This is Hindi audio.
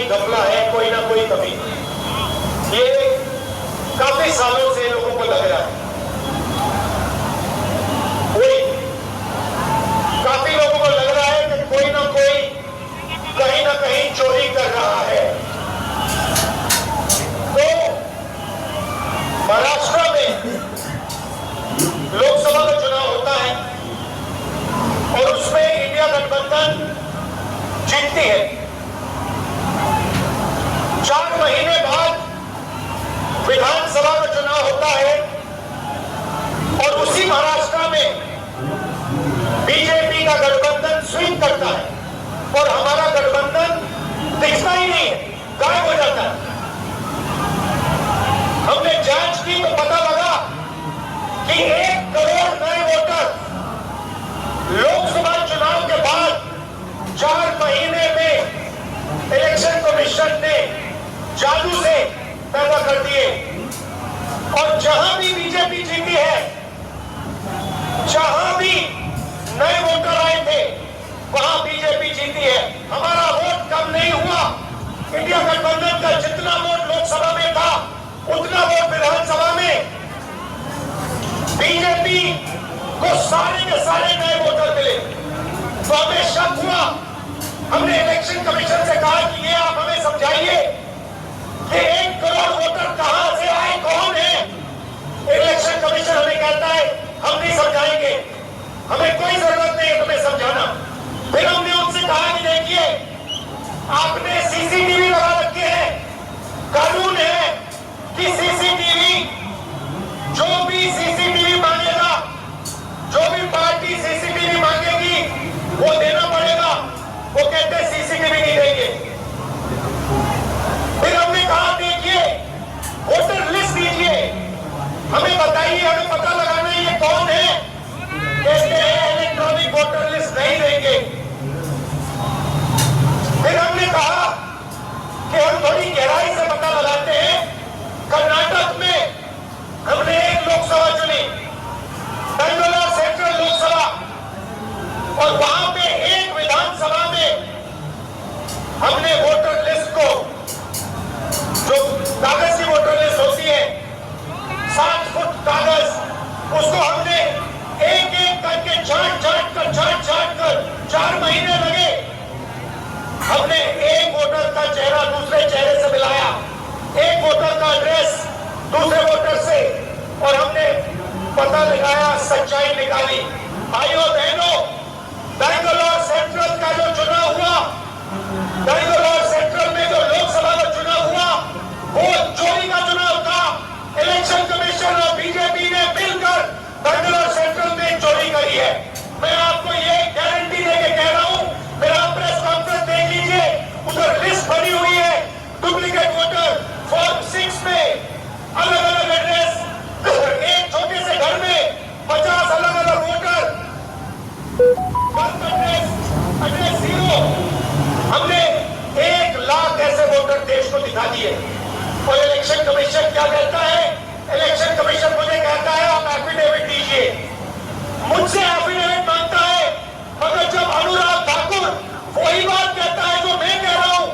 कोई घपला है, कोई ना कोई कमी। ये काफी सालों से लोगों को लग रहा है, काफी लोगों को लग रहा है कि कोई ना कोई कहीं ना कहीं चोरी कर रहा है। तो महाराष्ट्र में लोकसभा का चुनाव होता है और उसमें इंडिया गठबंधन जीतती है। 4 महीने बाद विधानसभा का चुनाव होता है और उसी महाराष्ट्र में बीजेपी का गठबंधन स्विंग करता है और हमारा गठबंधन दिखता ही नहीं है, गायब हो जाता है। हमने जांच की तो पता लगा कि 1 करोड़ नए वोटर लोकसभा चुनाव के बाद 4 महीने में इलेक्शन कमीशन ने जादू से पैदा कर दिए और जहां भी बीजेपी जीती है, जहां भी नए वोटर आए थे, वहां बीजेपी जीती है। हमारा वोट कम नहीं हुआ। इंडिया गठबंधन का जितना वोट लोकसभा में था उतना वोट विधानसभा में बीजेपी को सारे के सारे नए वोटर मिले। तो हमें शक हुआ, हमने इलेक्शन कमीशन से कहा कि ये आप हमें समझाइए कि 1 करोड़ वोटर कहां से आए, कौन है। इलेक्शन कमीशन हमें कहता है हम नहीं समझाएंगे, हमें कोई जरूरत नहीं है तुम्हें समझाना। फिर हमने उनसे कहा कि देखिए आपने सीसीटीवी लगा रखे हैं, कानून है कि सीसीटीवी, जो भी सीसीटीवी मांगेगा, जो भी पार्टी सीसीटीवी मांगेगी वो देना पड़ेगा। वो कहते सीसीटीवी नहीं देंगे। फिर हमने कहा देखिए वोटर लिस्ट दीजिए, हमें बताइए, हमें पता लगाना है ये कौन है। कहते हैं इलेक्ट्रॉनिक वोटर लिस्ट नहीं देंगे। फिर हमने कहा कि हम थोड़ी गहराई से पता लगाते हैं। कर्नाटक में हमने एक लोकसभा चुनी, बेंगलोर सेंट्रल लोकसभा, और वहां पे एक विधानसभा में हमने वोटर लिस्ट को, जो कागज की वोटर लिस्ट होती है 60 फुट कागज, उसको हमने एक एक करके छांट कर 4 महीने लगे। हमने एक वोटर का चेहरा दूसरे चेहरे से मिलाया, एक वोटर का एड्रेस दूसरे वोटर से, और हमने पता लगाया, सच्चाई निकाली। भाइयों बहनों, बेंगलोर सेंट्रल का जो चुनाव हुआ, बेंगलोर सेंट्रल में जो लोकसभा का चुनाव हुआ, वो चोरी का चुनाव था। इलेक्शन कमीशन और बीजेपी ने मिलकर बेंगलोर सेंट्रल में चोरी करी है। मैं आपको ये गारंटी देके कह रहा हूं, मेरा प्रेस कॉन्फ्रेंस देख लीजिए, उधर लिस्ट बनी हुई है, डुप्लीकेट वोटर फॉर्म 6 में अलग अलग एड्रेस, एक छोटे से घर में 50 अलग अलग वोटर, एड्रेस 0। हमने 1 लाख ऐसे वोटर देश को दिखा दिए। और इलेक्शन कमीशन क्या कहता है? इलेक्शन कमीशन मुझे कहता है आप एफिडेविट दीजिए, मुझसे एफिडेविट मांगता है, मगर जब अनुराग ठाकुर वही बात कहता है जो मैं कह रहा हूं,